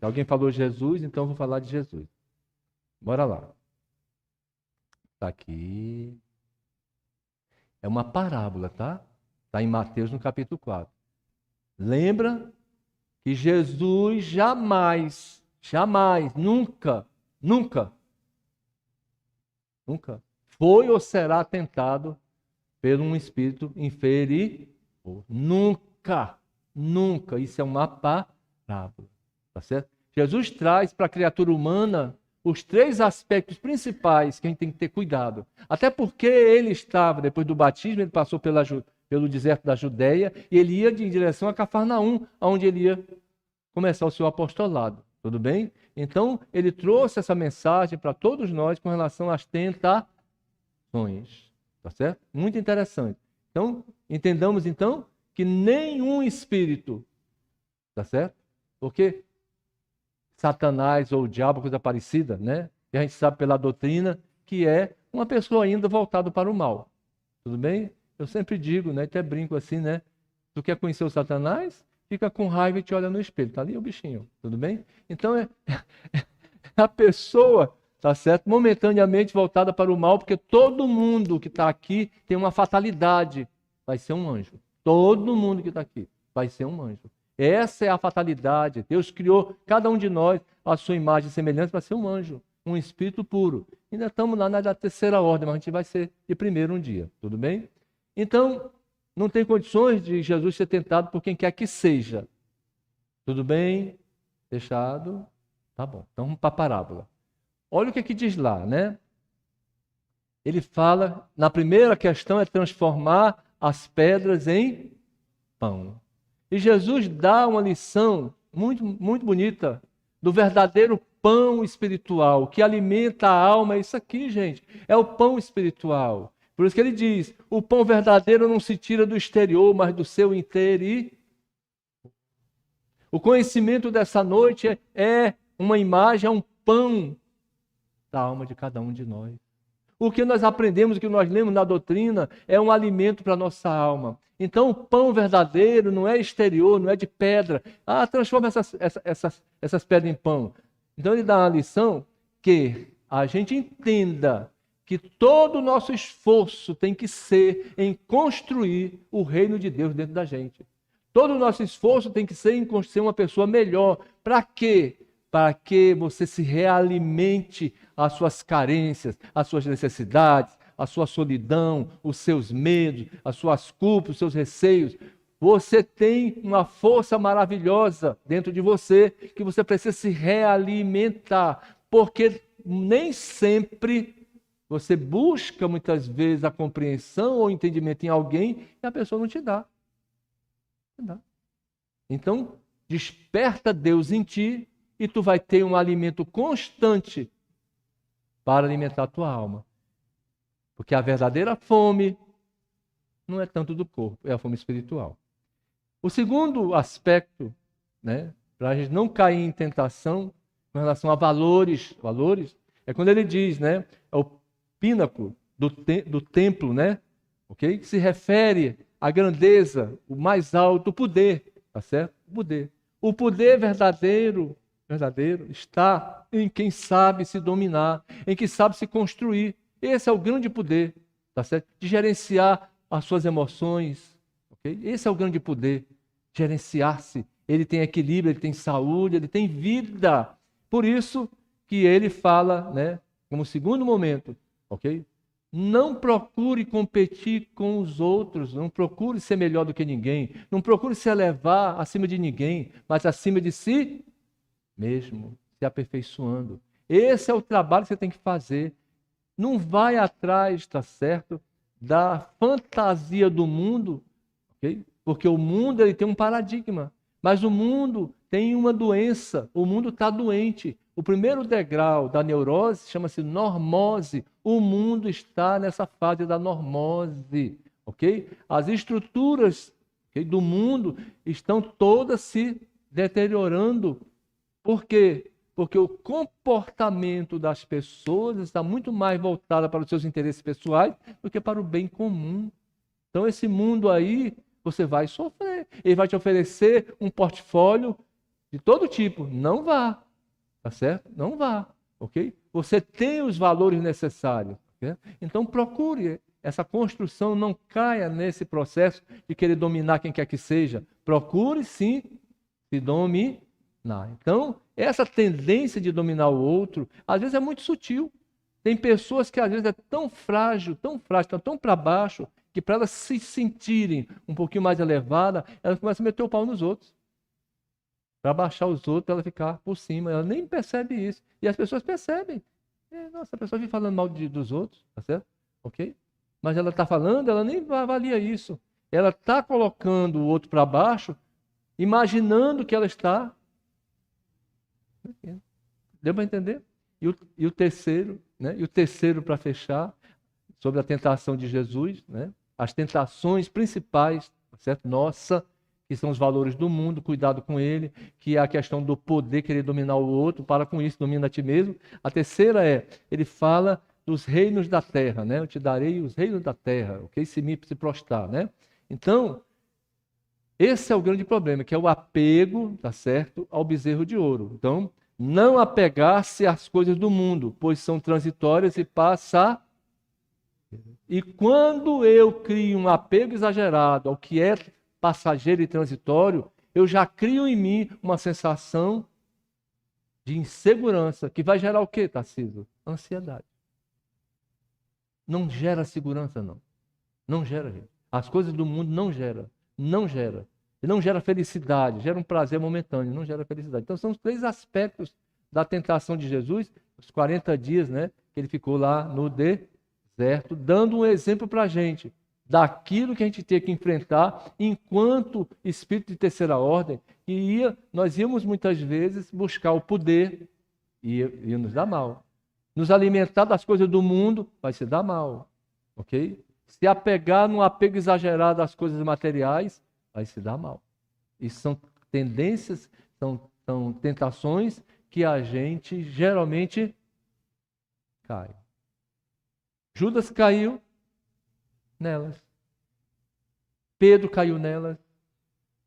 Alguém falou Jesus, então eu vou falar de Jesus. Bora lá. Está aqui. É uma parábola, tá? Está em Mateus, no capítulo 4. Lembra que Jesus jamais, nunca foi ou será tentado por um espírito inferior. Nunca. Isso é uma parábola. Tá certo? Jesus traz para a criatura humana os 3 aspectos principais que a gente tem que ter cuidado. Até porque ele estava, depois do batismo, ele passou pelo deserto da Judéia e ele ia em direção a Cafarnaum, onde ele ia começar o seu apostolado. Tudo bem? Então, ele trouxe essa mensagem para todos nós com relação às tentações. Tá certo? Muito interessante. Então, entendamos então que nenhum espírito, tá certo? Porque Satanás ou o diabo, coisa parecida, né? E a gente sabe pela doutrina que é uma pessoa ainda voltada para o mal. Tudo bem? Eu sempre digo, né? Até brinco assim, né? Tu quer conhecer o Satanás? Fica com raiva e te olha no espelho. Tá ali o bichinho. Tudo bem? Então é a pessoa, tá certo? Momentaneamente voltada para o mal, porque todo mundo que está aqui tem uma fatalidade. Vai ser um anjo. Todo mundo que está aqui vai ser um anjo. Essa é a fatalidade. Deus criou cada um de nós a sua imagem e semelhança para ser um anjo, um espírito puro. Ainda estamos lá na 3ª ordem, mas a gente vai ser de primeiro um dia. Tudo bem? Então, não tem condições de Jesus ser tentado por quem quer que seja. Tudo bem? Fechado? Tá bom. Então vamos para a parábola. Olha o que diz lá, né? Ele fala, na primeira questão é transformar as pedras em pão. E Jesus dá uma lição muito, muito bonita do verdadeiro pão espiritual, que alimenta a alma. É isso aqui, gente. É o pão espiritual. Por isso que ele diz, o pão verdadeiro não se tira do exterior, mas do seu interior. O conhecimento dessa noite é uma imagem, é um pão da alma de cada um de nós. O que nós aprendemos, o que nós lemos na doutrina, é um alimento para a nossa alma. Então, o pão verdadeiro não é exterior, não é de pedra. Transforma essas pedras em pão. Então, ele dá uma lição que a gente entenda que todo o nosso esforço tem que ser em construir o reino de Deus dentro da gente. Todo o nosso esforço tem que ser em construir uma pessoa melhor. Para quê? Para que você se realimente às suas carências, às suas necessidades, à sua solidão, os seus medos, as suas culpas, os seus receios. Você tem uma força maravilhosa dentro de você que você precisa se realimentar, porque nem sempre você busca muitas vezes a compreensão ou entendimento em alguém e a pessoa não te dá. Então, desperta Deus em ti e tu vai ter um alimento constante para alimentar a tua alma. Porque a verdadeira fome não é tanto do corpo, é a fome espiritual. O segundo aspecto, né, para a gente não cair em tentação com relação a valores, é quando ele diz, né, é o pináculo do templo, né, ok? Que se refere à grandeza, o mais alto, o poder, tá certo? O poder verdadeiro está em quem sabe se dominar, em quem sabe se construir. Esse é o grande poder, tá certo? De gerenciar as suas emoções, ok? Esse é o grande poder, gerenciar-se. Ele tem equilíbrio, ele tem saúde, ele tem vida. Por isso que ele fala, né, como segundo momento, ok? Não procure competir com os outros, não procure ser melhor do que ninguém, não procure se elevar acima de ninguém, mas acima de si mesmo, se aperfeiçoando. Esse é o trabalho que você tem que fazer. Não vai atrás, tá certo, da fantasia do mundo, ok? Porque o mundo ele tem um paradigma, mas o mundo tem uma doença, o mundo está doente. O primeiro degrau da neurose chama-se normose. O mundo está nessa fase da normose, ok? As estruturas, okay, do mundo estão todas se deteriorando. Por quê? Porque o comportamento das pessoas está muito mais voltado para os seus interesses pessoais do que para o bem comum. Então, esse mundo aí, você vai sofrer. Ele vai te oferecer um portfólio de todo tipo. Não vá. Tá certo? Não vá. Ok? Você tem os valores necessários. Okay? Então procure essa construção, não caia nesse processo de querer dominar quem quer que seja. Procure sim se dominar. Então, essa tendência de dominar o outro, às vezes é muito sutil. Tem pessoas que às vezes é tão frágil, tão para baixo, que para elas se sentirem um pouquinho mais elevada, elas começam a meter o pau nos outros. Para baixar os outros, ela ficar por cima. Ela nem percebe isso. E as pessoas percebem. Nossa, a pessoa vive falando mal dos outros, tá certo? Ok? Mas ela está falando, ela nem avalia isso. Ela está colocando o outro para baixo, imaginando que ela está. Deu para entender? E o terceiro, né? E o terceiro para fechar, sobre a tentação de Jesus, né? As tentações principais, tá certo? Nossa, que são os valores do mundo, cuidado com ele, que é a questão do poder querer dominar o outro, para com isso, domina a ti mesmo. A terceira ele fala dos reinos da terra, né? Eu te darei os reinos da terra, ok? Se prostrar, né? Então, esse é o grande problema, que é o apego, tá certo, ao bezerro de ouro. Então, não apegar-se às coisas do mundo, pois são transitórias e passa. E quando eu crio um apego exagerado ao que é passageiro e transitório, eu já crio em mim uma sensação de insegurança, que vai gerar o quê, Tarcísio? Ansiedade. Não gera segurança, não. Não gera, gente. As coisas do mundo não gera. Não gera. E não gera felicidade, gera um prazer momentâneo, não gera felicidade. Então são os três aspectos da tentação de Jesus, os 40 dias, né, que ele ficou lá no deserto, dando um exemplo para a gente daquilo que a gente tem que enfrentar enquanto espírito de terceira ordem, nós íamos muitas vezes buscar o poder e ia nos dar mal. Nos alimentar das coisas do mundo vai se dar mal, ok? Se apegar num apego exagerado às coisas materiais, vai se dar mal. Isso são tendências, são tentações que a gente geralmente cai. Judas caiu nelas. Pedro caiu nelas.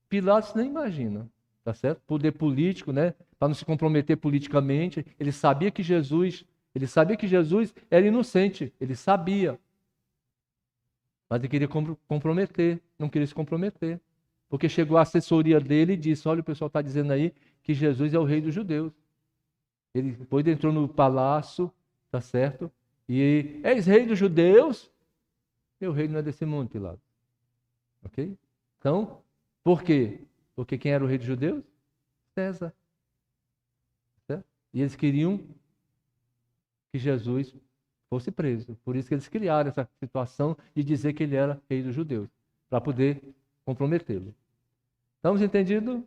Pilatos nem imagina, tá certo? Poder político, né? Para não se comprometer politicamente. Ele sabia que Jesus era inocente. Ele sabia. Mas ele queria comprometer, não queria se comprometer. Porque chegou a assessoria dele e disse, olha, o pessoal está dizendo aí que Jesus é o rei dos judeus. Ele depois entrou no palácio, tá certo? E és rei dos judeus? Meu reino não é desse mundo, Pilatos. Ok? Então, por quê? Porque quem era o rei dos judeus? César. Certo? E eles queriam que Jesus fosse preso. Por isso que eles criaram essa situação de dizer que ele era rei dos judeus, para poder comprometê-lo. Estamos entendidos?